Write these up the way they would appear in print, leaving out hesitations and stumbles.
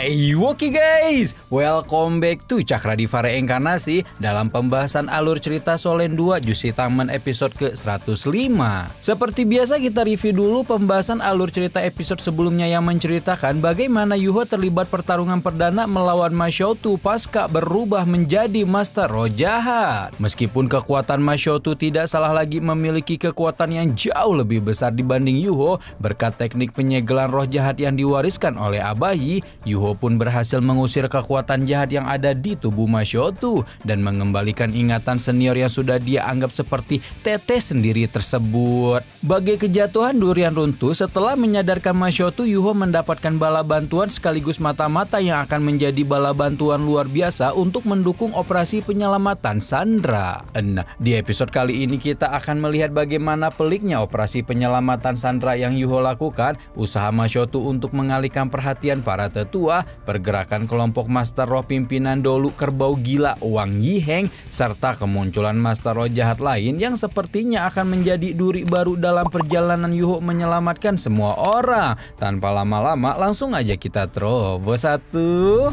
Hey, oke guys, welcome back to Cakradivara Reinkarnasi dalam pembahasan alur cerita Solen 2 Jushi Taman episode ke-105. Seperti biasa kita review dulu pembahasan alur cerita episode sebelumnya yang menceritakan bagaimana Yuho terlibat pertarungan perdana melawan Ma Xiaotu pasca berubah menjadi Master Roh Jahat. Meskipun kekuatan Ma Xiaotu tidak salah lagi memiliki kekuatan yang jauh lebih besar dibanding Yuho berkat teknik penyegelan roh jahat yang diwariskan oleh Abayi, Yuho pun berhasil mengusir kekuatan jahat yang ada di tubuh Ma Xiaotu dan mengembalikan ingatan senior yang sudah dia anggap seperti teteh sendiri tersebut. Bagai kejatuhan durian runtuh, setelah menyadarkan Ma Xiaotu, Yuho mendapatkan bala bantuan sekaligus mata-mata yang akan menjadi bala bantuan luar biasa untuk mendukung operasi penyelamatan Sandra. Nah, di episode kali ini kita akan melihat bagaimana peliknya operasi penyelamatan Sandra yang Yuho lakukan, usaha Ma Xiaotu untuk mengalihkan perhatian para tetua, pergerakan kelompok Master Roh pimpinan Dolu Kerbau Gila Wang Yiheng, serta kemunculan Master Roh jahat lain yang sepertinya akan menjadi duri baru dalam perjalanan Yuho menyelamatkan semua orang. Tanpa lama-lama langsung aja kita terobos satu.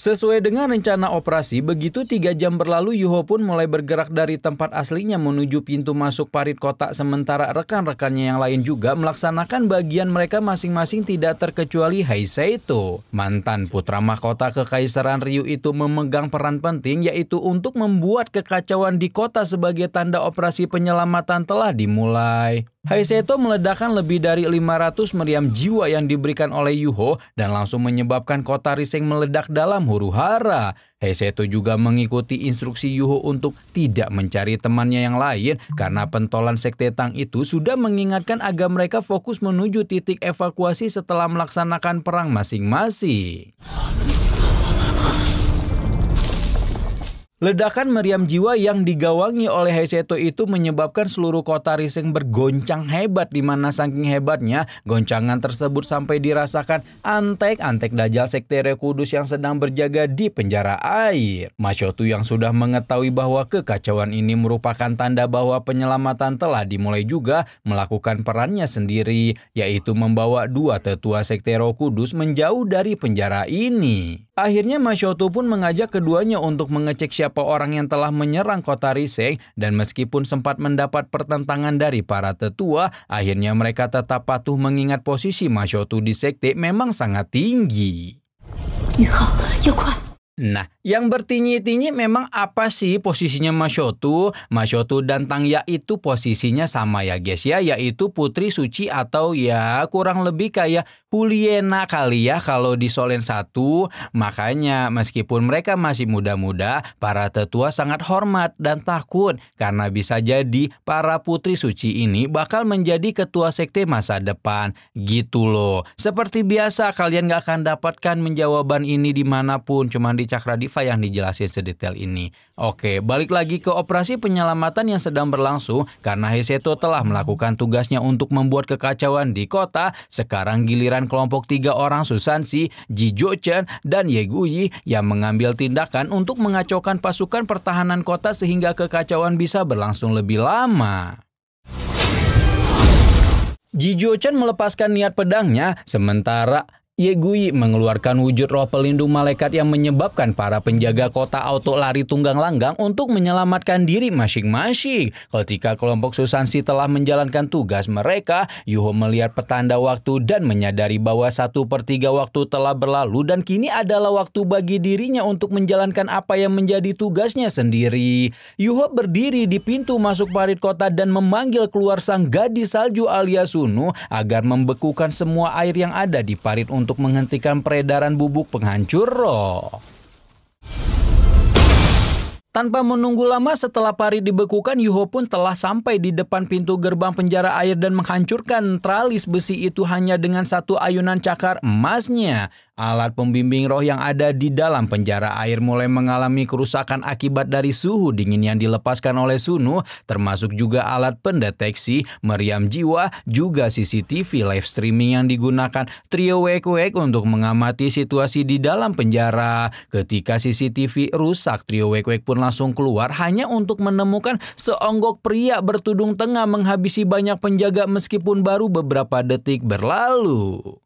Sesuai dengan rencana operasi, begitu 3 jam berlalu, Yuho pun mulai bergerak dari tempat aslinya menuju pintu masuk parit kota, sementara rekan-rekannya yang lain juga melaksanakan bagian mereka masing-masing tidak terkecuali Heiseito. Mantan putra mahkota Kekaisaran Ryu itu memegang peran penting, yaitu untuk membuat kekacauan di kota sebagai tanda operasi penyelamatan telah dimulai. Heiseito meledakkan lebih dari 500 meriam jiwa yang diberikan oleh Yuho dan langsung menyebabkan kota Riseng meledak dalam huru-hara. Heiseito juga mengikuti instruksi Yuho untuk tidak mencari temannya yang lain karena pentolan Sekte Tang itu sudah mengingatkan agar mereka fokus menuju titik evakuasi setelah melaksanakan perang masing-masing. Ledakan meriam jiwa yang digawangi oleh Heiseito itu menyebabkan seluruh kota Riseng bergoncang hebat, di mana saking hebatnya goncangan tersebut sampai dirasakan antek-antek Dajjal Sekte Roh Kudus yang sedang berjaga di penjara air. Ma Xiaotu yang sudah mengetahui bahwa kekacauan ini merupakan tanda bahwa penyelamatan telah dimulai juga melakukan perannya sendiri, yaitu membawa 2 tetua Sekte Roh Kudus menjauh dari penjara ini. Akhirnya Ma Xiaotu pun mengajak keduanya untuk mengecek siapa orang yang telah menyerang kota Riseng, dan meskipun sempat mendapat pertentangan dari para tetua, akhirnya mereka tetap patuh mengingat posisi Ma Xiaotu di sekte memang sangat tinggi. Nah, yang bertinyi-tinyi memang apa sih posisinya Ma Xiaotu? Ma Xiaotu dan Tang Ya itu posisinya sama ya guys ya, yaitu putri suci atau ya kurang lebih kayak Huliena kali ya kalau di Solen 1. Makanya meskipun mereka masih muda-muda, para tetua sangat hormat dan takut karena bisa jadi para putri suci ini bakal menjadi ketua sekte masa depan. Gitu loh. Seperti biasa kalian gak akan dapatkan menjawaban ini dimanapun, cuman di Cakradivara yang dijelasin sedetail ini. Oke, balik lagi ke operasi penyelamatan yang sedang berlangsung. Karena Heiseito telah melakukan tugasnya untuk membuat kekacauan di kota, sekarang giliran kelompok 3 orang Susanshi, Ji Jochen, dan Ye Guyi yang mengambil tindakan untuk mengacaukan pasukan pertahanan kota sehingga kekacauan bisa berlangsung lebih lama. Ji Jochen melepaskan niat pedangnya, sementara Ye Guyi mengeluarkan wujud roh pelindung malaikat yang menyebabkan para penjaga kota auto lari tunggang langgang untuk menyelamatkan diri masing-masing. Ketika kelompok Susanshi telah menjalankan tugas mereka, Yuho melihat petanda waktu dan menyadari bahwa 1/3 waktu telah berlalu dan kini adalah waktu bagi dirinya untuk menjalankan apa yang menjadi tugasnya sendiri. Yuho berdiri di pintu masuk parit kota dan memanggil keluar sang gadis salju alias Sunu agar membekukan semua air yang ada di parit untuk menghentikan peredaran bubuk penghancur roh. Tanpa menunggu lama setelah parit dibekukan, Yuho pun telah sampai di depan pintu gerbang penjara air dan menghancurkan tralis besi itu hanya dengan 1 ayunan cakar emasnya. Alat pembimbing roh yang ada di dalam penjara air mulai mengalami kerusakan akibat dari suhu dingin yang dilepaskan oleh Sunu, termasuk juga alat pendeteksi, meriam jiwa, juga CCTV live streaming yang digunakan trio Wek-Wek untuk mengamati situasi di dalam penjara. Ketika CCTV rusak, trio Wek-Wek pun langsung keluar hanya untuk menemukan seonggok pria bertudung tengah menghabisi banyak penjaga meskipun baru beberapa detik berlalu.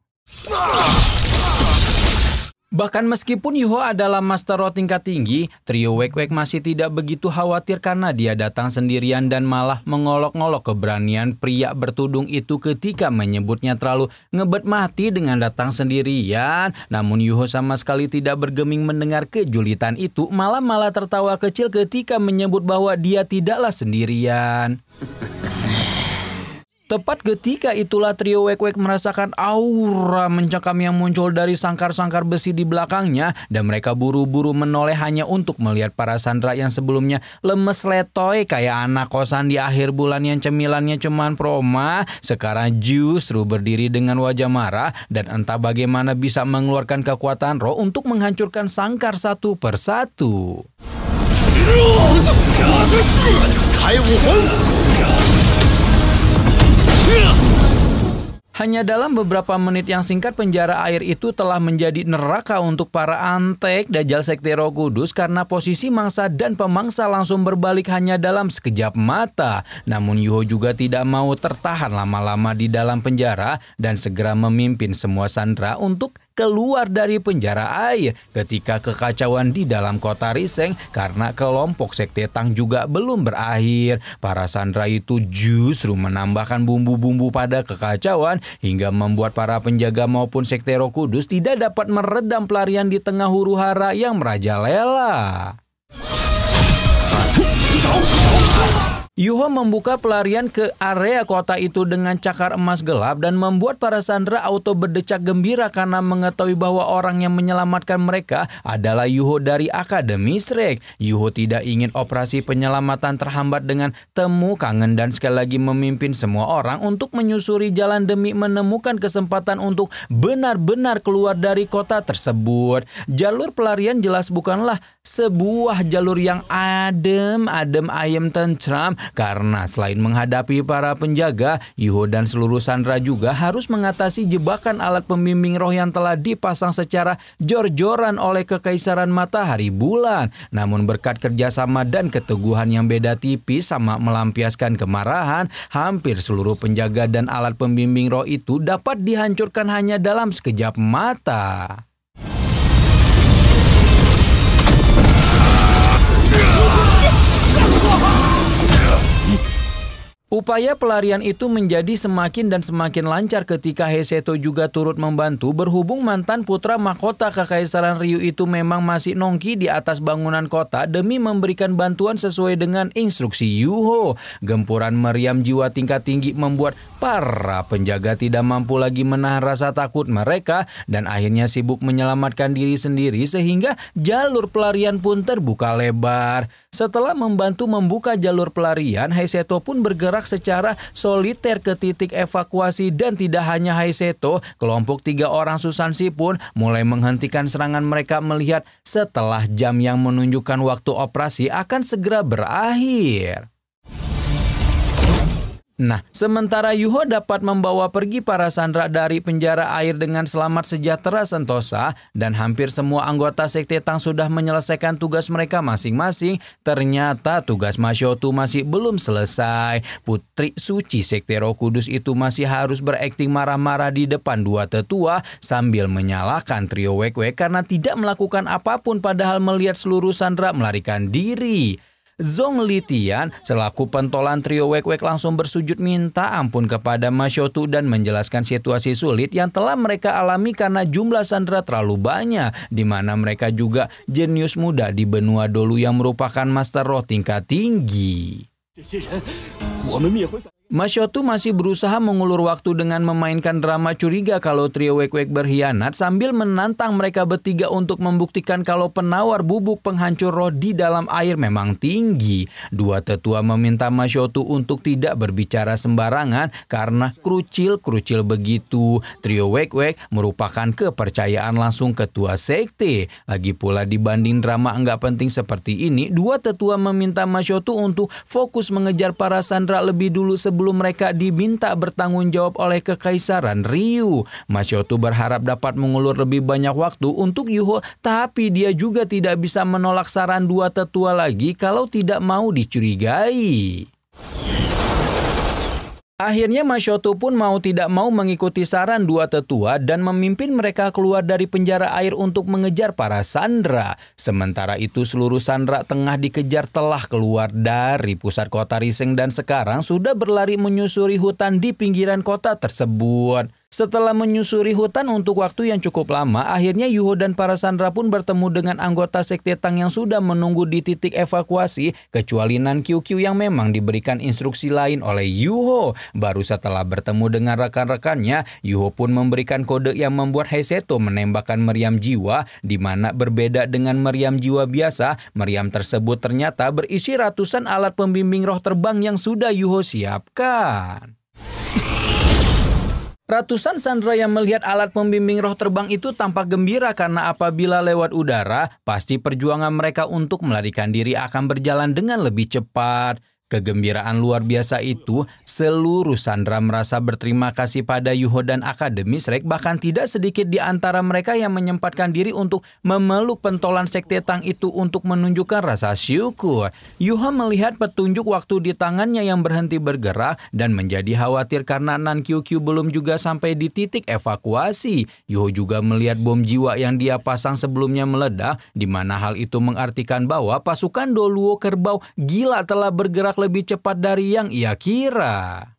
Bahkan meskipun Yuho adalah master roh tingkat tinggi, trio Wek-Wek masih tidak begitu khawatir karena dia datang sendirian dan malah mengolok-ngolok keberanian pria bertudung itu ketika menyebutnya terlalu ngebet mati dengan datang sendirian. Namun Yuho sama sekali tidak bergeming mendengar kejulitan itu, malah tertawa kecil ketika menyebut bahwa dia tidaklah sendirian. Tepat ketika itulah trio Wek-Wek merasakan aura mencekam yang muncul dari sangkar-sangkar besi di belakangnya dan mereka buru-buru menoleh hanya untuk melihat para sandera yang sebelumnya lemes letoy kayak anak kosan di akhir bulan yang cemilannya cuman proma, sekarang justru berdiri dengan wajah marah dan entah bagaimana bisa mengeluarkan kekuatan roh untuk menghancurkan sangkar satu persatu. Hanya dalam beberapa menit yang singkat penjara air itu telah menjadi neraka untuk para antek Dajjal Sekte Roh Kudus karena posisi mangsa dan pemangsa langsung berbalik hanya dalam sekejap mata. Namun Yuho juga tidak mau tertahan lama-lama di dalam penjara dan segera memimpin semua sandera untuk keluar dari penjara air ketika kekacauan di dalam kota Riseng karena kelompok Sekte Tang juga belum berakhir. Para sandera itu justru menambahkan bumbu-bumbu pada kekacauan hingga membuat para penjaga maupun Sekte Roh Kudus tidak dapat meredam pelarian di tengah huru-hara yang merajalela. Yuho membuka pelarian ke area kota itu dengan cakar emas gelap dan membuat para sandera auto berdecak gembira karena mengetahui bahwa orang yang menyelamatkan mereka adalah Yuho dari Akademi Shrek. Yuho tidak ingin operasi penyelamatan terhambat dengan temu kangen dan sekali lagi memimpin semua orang untuk menyusuri jalan demi menemukan kesempatan untuk benar-benar keluar dari kota tersebut. Jalur pelarian jelas bukanlah sebuah jalur yang adem ayem tentram karena selain menghadapi para penjaga, Yuho dan seluruh sandera juga harus mengatasi jebakan alat pembimbing roh yang telah dipasang secara jor-joran oleh Kekaisaran Matahari Bulan. Namun berkat kerjasama dan keteguhan yang beda tipis sama melampiaskan kemarahan, hampir seluruh penjaga dan alat pembimbing roh itu dapat dihancurkan hanya dalam sekejap mata. Upaya pelarian itu menjadi semakin dan semakin lancar ketika Heseto juga turut membantu berhubung mantan putra mahkota Kekaisaran Ryu itu memang masih nongki di atas bangunan kota demi memberikan bantuan sesuai dengan instruksi Yuho. Gempuran meriam jiwa tingkat tinggi membuat para penjaga tidak mampu lagi menahan rasa takut mereka dan akhirnya sibuk menyelamatkan diri sendiri sehingga jalur pelarian pun terbuka lebar. Setelah membantu membuka jalur pelarian, Heseto pun bergerak secara soliter ke titik evakuasi dan tidak hanya Heseto, kelompok 3 orang Susanshi pun mulai menghentikan serangan mereka melihat setelah jam yang menunjukkan waktu operasi akan segera berakhir. Nah, sementara Yuho dapat membawa pergi para sandera dari penjara air dengan selamat sejahtera sentosa dan hampir semua anggota Sekte Tang sudah menyelesaikan tugas mereka masing-masing, ternyata tugas Mashotu masih belum selesai. Putri suci Sekte Roh Kudus itu masih harus berakting marah-marah di depan 2 tetua sambil menyalahkan trio Wek-Wek karena tidak melakukan apapun padahal melihat seluruh sandera melarikan diri. Zhong Litian selaku pentolan trio Wek-Wek langsung bersujud minta ampun kepada Mashotu dan menjelaskan situasi sulit yang telah mereka alami karena jumlah sandera terlalu banyak, di mana mereka juga jenius muda di benua Dolu yang merupakan master roh tingkat tinggi. Masyotu masih berusaha mengulur waktu dengan memainkan drama curiga kalau trio Wek-Wek berkhianat sambil menantang mereka bertiga untuk membuktikan kalau penawar bubuk penghancur roh di dalam air memang tinggi. Dua tetua meminta Masyotu untuk tidak berbicara sembarangan karena krucil begitu. Trio Wek-Wek merupakan kepercayaan langsung ketua sekte. Lagi pula dibanding drama enggak penting seperti ini, dua tetua meminta Masyotu untuk fokus mengejar para sandera lebih dulu sebelum mereka diminta bertanggung jawab oleh Kekaisaran Ryu. Masyotu berharap dapat mengulur lebih banyak waktu untuk Yuho, tapi dia juga tidak bisa menolak saran dua tetua lagi kalau tidak mau dicurigai. Akhirnya Masyotu pun mau tidak mau mengikuti saran dua tetua dan memimpin mereka keluar dari penjara air untuk mengejar para sandera. Sementara itu seluruh sandera tengah dikejar telah keluar dari pusat kota Riseng dan sekarang sudah berlari menyusuri hutan di pinggiran kota tersebut. Setelah menyusuri hutan untuk waktu yang cukup lama, akhirnya Yuho dan para sandera pun bertemu dengan anggota sekte Tang yang sudah menunggu di titik evakuasi, kecuali Nan Qiuqiu yang memang diberikan instruksi lain oleh Yuho. Baru setelah bertemu dengan rekan-rekannya, Yuho pun memberikan kode yang membuat Heiseto menembakkan meriam jiwa, di mana berbeda dengan meriam jiwa biasa, meriam tersebut ternyata berisi ratusan alat pembimbing roh terbang yang sudah Yuho siapkan. Ratusan sandera yang melihat alat pembimbing roh terbang itu tampak gembira karena apabila lewat udara, pasti perjuangan mereka untuk melarikan diri akan berjalan dengan lebih cepat. Kegembiraan luar biasa itu, seluruh sandera merasa berterima kasih pada Yuho dan Akademi Shrek, bahkan tidak sedikit di antara mereka yang menyempatkan diri untuk memeluk pentolan sekte Tang itu untuk menunjukkan rasa syukur. Yuho melihat petunjuk waktu di tangannya yang berhenti bergerak dan menjadi khawatir karena Nan Qiuqiu belum juga sampai di titik evakuasi. Yuho juga melihat bom jiwa yang dia pasang sebelumnya meledak, di mana hal itu mengartikan bahwa pasukan Doluo Kerbau gila telah bergerak lebih cepat dari yang ia kira.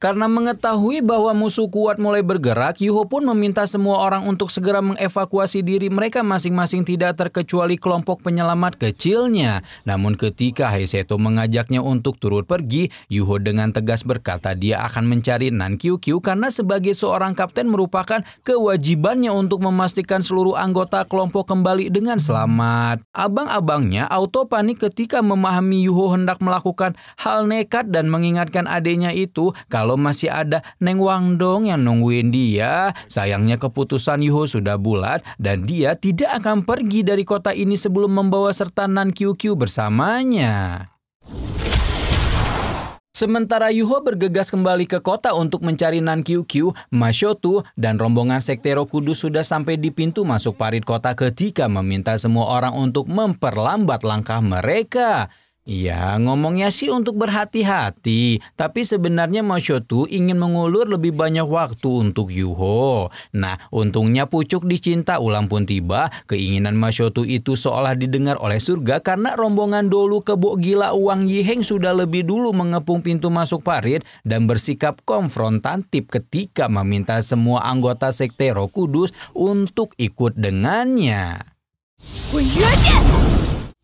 Karena mengetahui bahwa musuh kuat mulai bergerak, Yuho pun meminta semua orang untuk segera mengevakuasi diri mereka masing-masing, tidak terkecuali kelompok penyelamat kecilnya. Namun ketika Heiseto mengajaknya untuk turut pergi, Yuho dengan tegas berkata dia akan mencari Nan Qiuqiu karena sebagai seorang kapten merupakan kewajibannya untuk memastikan seluruh anggota kelompok kembali dengan selamat. Abang-abangnya auto panik ketika memahami Yuho hendak melakukan hal nekat dan mengingatkan adiknya itu kalau masih ada Neng Wangdong yang nungguin dia. Sayangnya keputusan Yuho sudah bulat dan dia tidak akan pergi dari kota ini sebelum membawa serta Nan Qiuqiu bersamanya. Sementara Yuho bergegas kembali ke kota untuk mencari Nan Qiuqiu, Masyotu dan rombongan sekte Roh Kudus sudah sampai di pintu masuk parit kota ketika meminta semua orang untuk memperlambat langkah mereka. Ya, ngomongnya sih untuk berhati-hati, tapi sebenarnya Masyotu ingin mengulur lebih banyak waktu untuk Yuho. Nah, untungnya pucuk dicinta ulang pun tiba. Keinginan Masyotu itu seolah didengar oleh surga karena rombongan Dolu Kebo Gila Wang Yiheng sudah lebih dulu mengepung pintu masuk parit dan bersikap konfrontatif ketika meminta semua anggota sekte Roh Kudus untuk ikut dengannya.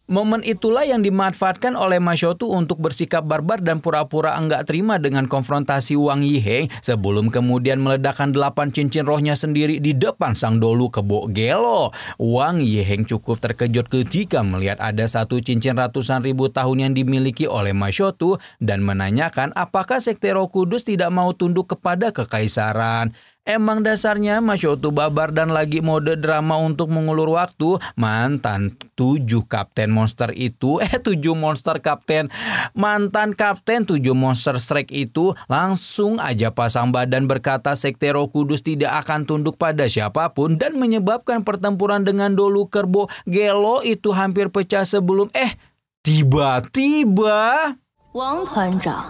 Momen itulah yang dimanfaatkan oleh Masyotu untuk bersikap barbar dan pura-pura enggak terima dengan konfrontasi Wang Yiheng sebelum kemudian meledakkan 8 cincin rohnya sendiri di depan sang Dolu Kebo Gelo. Wang Yiheng cukup terkejut ketika melihat ada satu cincin ratusan ribu tahun yang dimiliki oleh Masyotu dan menanyakan apakah sekte Roh Kudus tidak mau tunduk kepada kekaisaran. Emang dasarnya Masyotu babar dan lagi mode drama untuk mengulur waktu. Mantan 7 kapten monster itu, 7 monster kapten, mantan kapten 7 monster Shrek itu langsung aja pasang badan berkata sekte Roh Kudus tidak akan tunduk pada siapapun dan menyebabkan pertempuran dengan Dolu Kerbo Gelo itu hampir pecah sebelum tiba-tiba Wang Tuanzhang.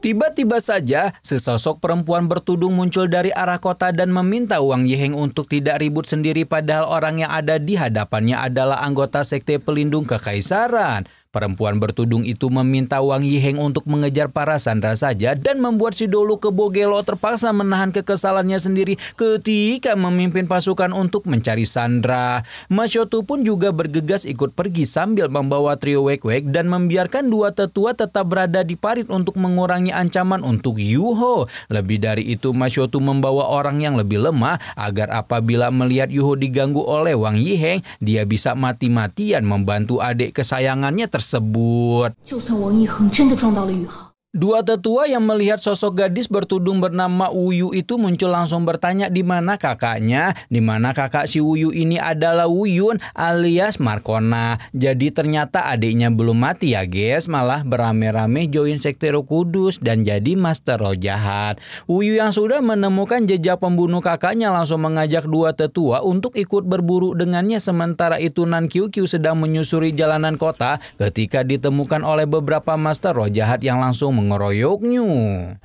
Tiba-tiba saja, sesosok perempuan bertudung muncul dari arah kota dan meminta Wang Yiheng untuk tidak ribut sendiri padahal orang yang ada di hadapannya adalah anggota sekte pelindung kekaisaran. Perempuan bertudung itu meminta Wang Yiheng untuk mengejar para sandera saja dan membuat si Dolu Kebo Gelo terpaksa menahan kekesalannya sendiri ketika memimpin pasukan untuk mencari sandera. Mas Shotu pun juga bergegas ikut pergi sambil membawa trio Wek-Wek dan membiarkan dua tetua tetap berada di parit untuk mengurangi ancaman untuk Yuho. Lebih dari itu, Mas Shotu membawa orang yang lebih lemah agar apabila melihat Yuho diganggu oleh Wang Yiheng, dia bisa mati-matian membantu adik kesayangannya tersebut. Dua tetua yang melihat sosok gadis bertudung bernama Wuyu itu muncul langsung bertanya di mana kakaknya, di mana kakak si Wuyu ini adalah Wuyun alias Markona. Jadi ternyata adiknya belum mati ya guys, malah berame-rame join sekte Roh Kudus dan jadi master roh jahat. Wuyu yang sudah menemukan jejak pembunuh kakaknya langsung mengajak dua tetua untuk ikut berburu dengannya, sementara itu Nan Qiuqiu sedang menyusuri jalanan kota ketika ditemukan oleh beberapa master roh jahat yang langsung mengeroyoknya.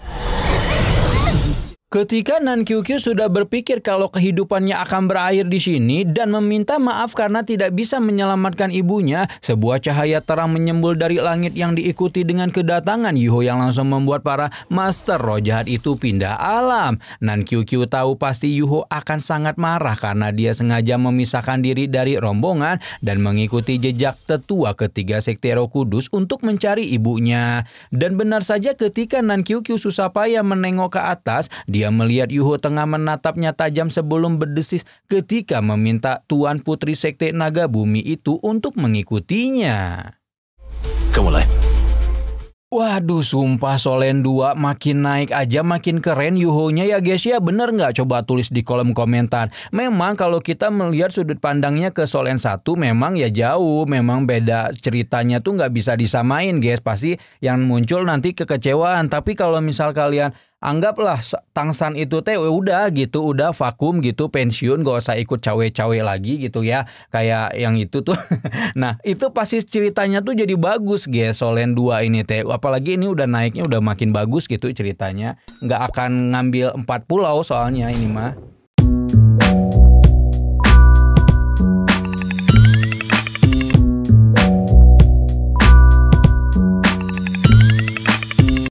Ketika Nan Qiuqiu sudah berpikir kalau kehidupannya akan berakhir di sini dan meminta maaf karena tidak bisa menyelamatkan ibunya, sebuah cahaya terang menyembul dari langit yang diikuti dengan kedatangan Yuho yang langsung membuat para master roh jahat itu pindah alam. Nan Qiuqiu tahu pasti Yuho akan sangat marah karena dia sengaja memisahkan diri dari rombongan dan mengikuti jejak tetua ketiga sekte Roh Kudus untuk mencari ibunya. Dan benar saja ketika Nan Qiuqiu susah payah menengok ke atas, dia melihat Yuho tengah menatapnya tajam sebelum berdesis ketika meminta Tuan Putri Sekte Naga Bumi itu untuk mengikutinya. Waduh, sumpah Solen 2 makin naik aja makin keren Yuho-nya ya guys ya, bener nggak? Coba tulis di kolom komentar. Memang kalau kita melihat sudut pandangnya ke Solen 1 memang ya jauh, memang beda ceritanya tuh nggak bisa disamain guys. Pasti yang muncul nanti kekecewaan. Tapi kalau misal kalian anggaplah Tangsan itu teh udah gitu, udah vakum gitu, pensiun, gak usah ikut cawe-cawe lagi gitu ya, kayak yang itu tuh. Nah itu pasti ceritanya tuh jadi bagus guys, Solen 2 ini teh. Apalagi ini udah naiknya udah makin bagus gitu ceritanya, nggak akan ngambil 4 pulau soalnya ini mah.